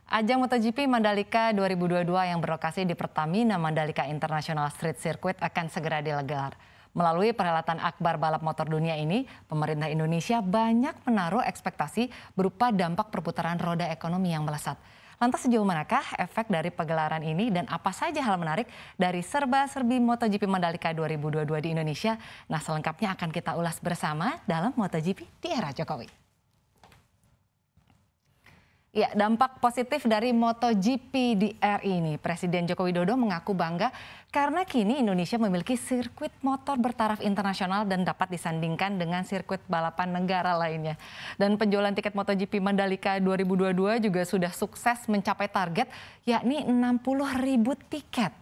Ajang MotoGP Mandalika 2022 yang berlokasi di Pertamina Mandalika International Street Circuit akan segera digelar. Melalui perhelatan akbar balap motor dunia ini, pemerintah Indonesia banyak menaruh ekspektasi berupa dampak perputaran roda ekonomi yang melesat. Lantas sejauh manakah efek dari pegelaran ini dan apa saja hal menarik dari serba-serbi MotoGP Mandalika 2022 di Indonesia? Nah, selengkapnya akan kita ulas bersama dalam MotoGP di era Jokowi. Ya, dampak positif dari MotoGP di RI ini, Presiden Joko Widodo mengaku bangga karena kini Indonesia memiliki sirkuit motor bertaraf internasional dan dapat disandingkan dengan sirkuit balapan negara lainnya. Dan penjualan tiket MotoGP Mandalika 2022 juga sudah sukses mencapai target, yakni 60.000 tiket.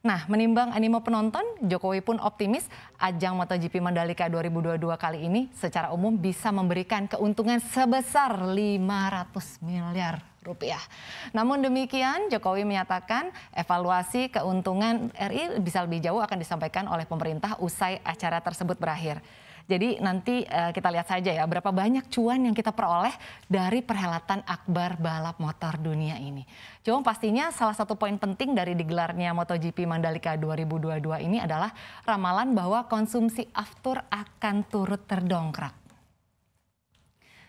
Nah, menimbang animo penonton, Jokowi pun optimis ajang MotoGP Mandalika 2022 kali ini secara umum bisa memberikan keuntungan sebesar 500 miliar rupiah. Namun demikian, Jokowi menyatakan evaluasi keuntungan RI bisa lebih jauh akan disampaikan oleh pemerintah usai acara tersebut berakhir. Jadi nanti kita lihat saja ya berapa banyak cuan yang kita peroleh dari perhelatan akbar balap motor dunia ini. Cuma pastinya salah satu poin penting dari digelarnya MotoGP Mandalika 2022 ini adalah ramalan bahwa konsumsi aftur akan turut terdongkrak.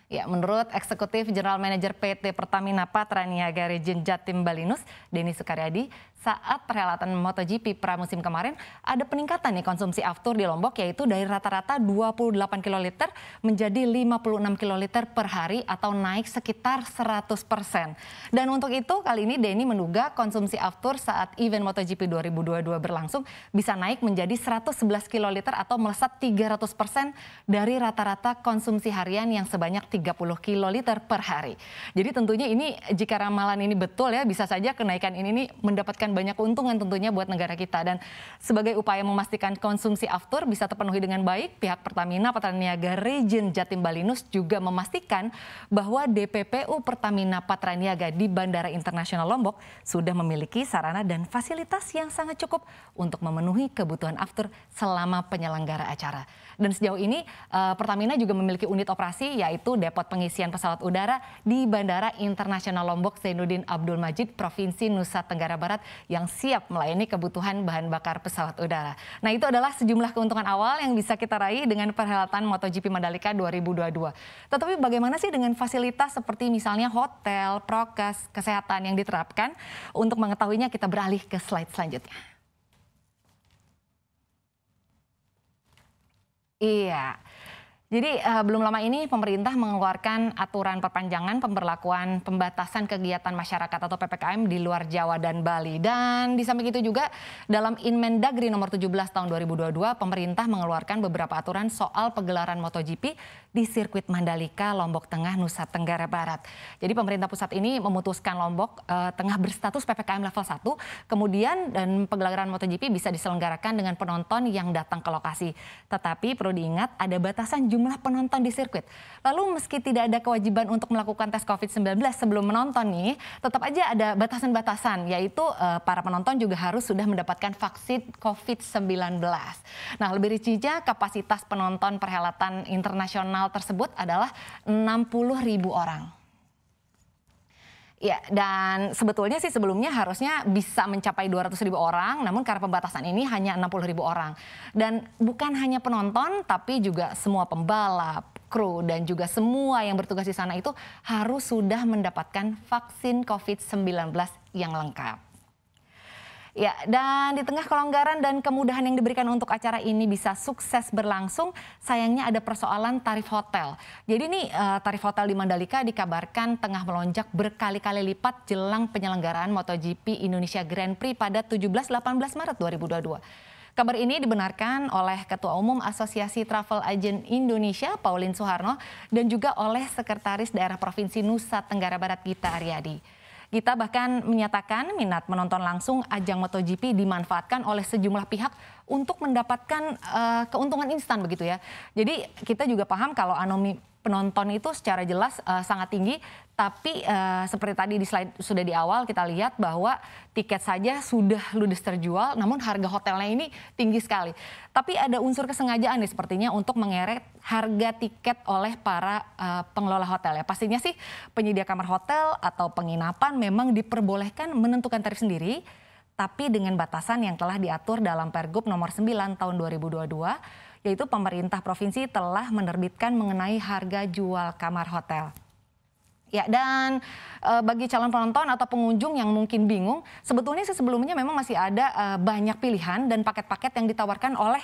Ya, menurut Eksekutif General Manager PT Pertamina Patraniaga Region Jatim Balinus, Denny Sukaryadi, saat perhelatan MotoGP pramusim kemarin ada peningkatan nih konsumsi aftur di Lombok, yaitu dari rata-rata 28 kiloliter menjadi 56 kiloliter per hari atau naik sekitar 100%. Dan untuk itu kali ini Denny menduga konsumsi aftur saat event MotoGP 2022 berlangsung bisa naik menjadi 111 kiloliter atau melesat 300% dari rata-rata konsumsi harian yang sebanyak 30 kiloliter per hari. Jadi tentunya ini jika ramalan ini betul ya, bisa saja kenaikan ini nih mendapatkan banyak keuntungan tentunya buat negara kita. Dan sebagai upaya memastikan konsumsi aftur bisa terpenuhi dengan baik, pihak Pertamina Patraniaga Region Jatim Balinus juga memastikan bahwa DPPU Pertamina Patraniaga di Bandara Internasional Lombok sudah memiliki sarana dan fasilitas yang sangat cukup untuk memenuhi kebutuhan aftur selama penyelenggara acara. Dan sejauh ini Pertamina juga memiliki unit operasi, yaitu depot pengisian pesawat udara di Bandara Internasional Lombok Zainuddin Abdul Majid, Provinsi Nusa Tenggara Barat, yang siap melayani kebutuhan bahan bakar pesawat udara. Nah, itu adalah sejumlah keuntungan awal yang bisa kita raih dengan perhelatan MotoGP Mandalika 2022. Tetapi bagaimana sih dengan fasilitas seperti misalnya hotel, prokes, kesehatan yang diterapkan? Untuk mengetahuinya kita beralih ke slide selanjutnya. Iya. Jadi belum lama ini pemerintah mengeluarkan aturan perpanjangan pemberlakuan pembatasan kegiatan masyarakat atau PPKM di luar Jawa dan Bali. Dan di samping itu juga dalam Inmen Dagri nomor 17 tahun 2022 pemerintah mengeluarkan beberapa aturan soal pegelaran MotoGP di sirkuit Mandalika, Lombok Tengah, Nusa Tenggara Barat. Jadi pemerintah pusat ini memutuskan Lombok Tengah berstatus PPKM level 1, kemudian dan pegelaran MotoGP bisa diselenggarakan dengan penonton yang datang ke lokasi. Tetapi perlu diingat ada batasan jumlah penonton di sirkuit. Lalu meski tidak ada kewajiban untuk melakukan tes COVID-19 sebelum menonton nih, tetap aja ada batasan-batasan, yaitu para penonton juga harus sudah mendapatkan vaksin COVID-19. Nah, lebih rincinya kapasitas penonton perhelatan internasional tersebut adalah 60.000 orang. Ya, dan sebetulnya sih sebelumnya harusnya bisa mencapai 200.000 orang, namun karena pembatasan ini hanya 60.000 orang. Dan bukan hanya penonton, tapi juga semua pembalap, kru, dan juga semua yang bertugas di sana itu harus sudah mendapatkan vaksin COVID-19 yang lengkap. Ya, dan di tengah kelonggaran dan kemudahan yang diberikan untuk acara ini bisa sukses berlangsung, sayangnya ada persoalan tarif hotel. Jadi nih tarif hotel di Mandalika dikabarkan tengah melonjak berkali-kali lipat jelang penyelenggaraan MotoGP Indonesia Grand Prix pada 17-18 Maret 2022. Kabar ini dibenarkan oleh Ketua Umum Asosiasi Travel Agent Indonesia, Pauline Suharno, dan juga oleh Sekretaris Daerah Provinsi Nusa Tenggara Barat, Gita Aryadi. Gita bahkan menyatakan minat menonton langsung ajang MotoGP dimanfaatkan oleh sejumlah pihak untuk mendapatkan keuntungan instan begitu ya. Jadi kita juga paham kalau penonton itu secara jelas sangat tinggi, tapi seperti tadi di slide sudah di awal kita lihat bahwa tiket saja sudah ludes terjual, namun harga hotelnya ini tinggi sekali. Tapi ada unsur kesengajaan nih sepertinya untuk mengeret harga tiket oleh para pengelola hotel ya. Pastinya sih penyedia kamar hotel atau penginapan memang diperbolehkan menentukan tarif sendiri, tapi dengan batasan yang telah diatur dalam Pergub nomor 9 tahun 2022, yaitu pemerintah provinsi telah menerbitkan mengenai harga jual kamar hotel. Ya, dan bagi calon penonton atau pengunjung yang mungkin bingung, sebetulnya sebelumnya memang masih ada banyak pilihan dan paket-paket yang ditawarkan oleh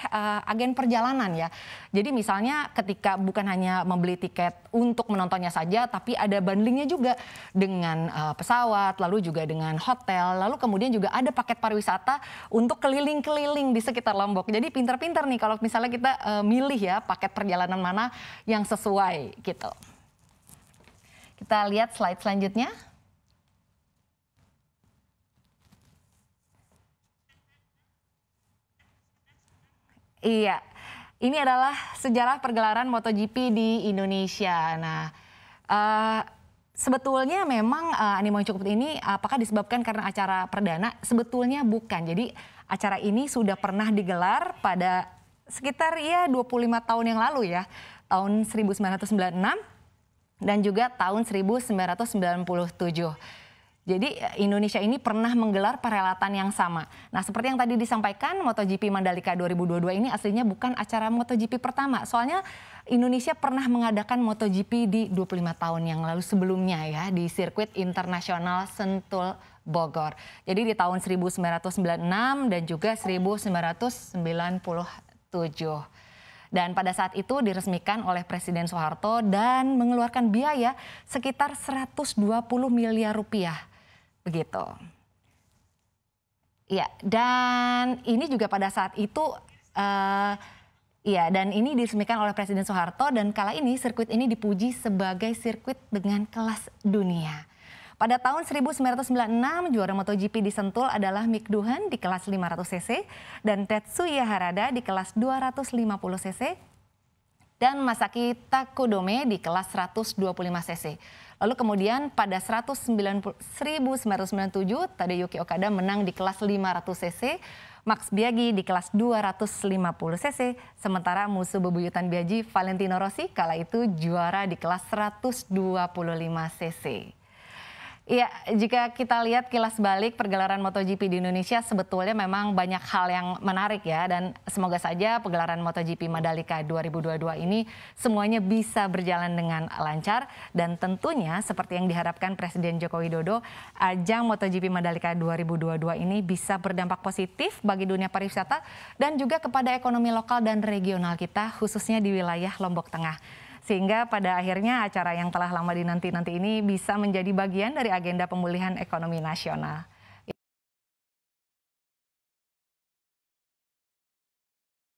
agen perjalanan ya. Jadi misalnya ketika bukan hanya membeli tiket untuk menontonnya saja, tapi ada bundlingnya juga dengan pesawat, lalu juga dengan hotel, lalu kemudian juga ada paket pariwisata untuk keliling-keliling di sekitar Lombok. Jadi pintar-pintar nih kalau misalnya kita milih ya paket perjalanan mana yang sesuai gitu. Kita lihat slide selanjutnya. Iya, ini adalah sejarah pergelaran MotoGP di Indonesia. Nah, sebetulnya memang animo yang cukup ini apakah disebabkan karena acara perdana? Sebetulnya bukan. Jadi acara ini sudah pernah digelar pada sekitar ya 25 tahun yang lalu ya, tahun 1996. Dan juga tahun 1997. Jadi Indonesia ini pernah menggelar perhelatan yang sama. Nah seperti yang tadi disampaikan, MotoGP Mandalika 2022 ini aslinya bukan acara MotoGP pertama. Soalnya Indonesia pernah mengadakan MotoGP di 25 tahun yang lalu sebelumnya ya di sirkuit internasional Sentul Bogor. Jadi di tahun 1996 dan juga 1997. Dan pada saat itu diresmikan oleh Presiden Soeharto dan mengeluarkan biaya sekitar 120 miliar rupiah. Begitu. Ya, dan ini juga pada saat itu dan ini diresmikan oleh Presiden Soeharto dan kala ini sirkuit ini dipuji sebagai sirkuit dengan kelas dunia. Pada tahun 1996, juara MotoGP di Sentul adalah Mick Doohan di kelas 500 cc dan Tetsuya Harada di kelas 250 cc dan Masaki Takudome di kelas 125 cc. Lalu kemudian pada 1997, Tadayuki Okada menang di kelas 500 cc, Max Biaggi di kelas 250 cc, sementara musuh bebuyutan Biaggi Valentino Rossi kala itu juara di kelas 125 cc. Ya, jika kita lihat kilas balik pergelaran MotoGP di Indonesia sebetulnya memang banyak hal yang menarik ya. Dan semoga saja pergelaran MotoGP Mandalika 2022 ini semuanya bisa berjalan dengan lancar. Dan tentunya seperti yang diharapkan Presiden Joko Widodo, ajang MotoGP Mandalika 2022 ini bisa berdampak positif bagi dunia pariwisata dan juga kepada ekonomi lokal dan regional kita khususnya di wilayah Lombok Tengah. Sehingga pada akhirnya acara yang telah lama dinanti-nanti ini bisa menjadi bagian dari agenda pemulihan ekonomi nasional.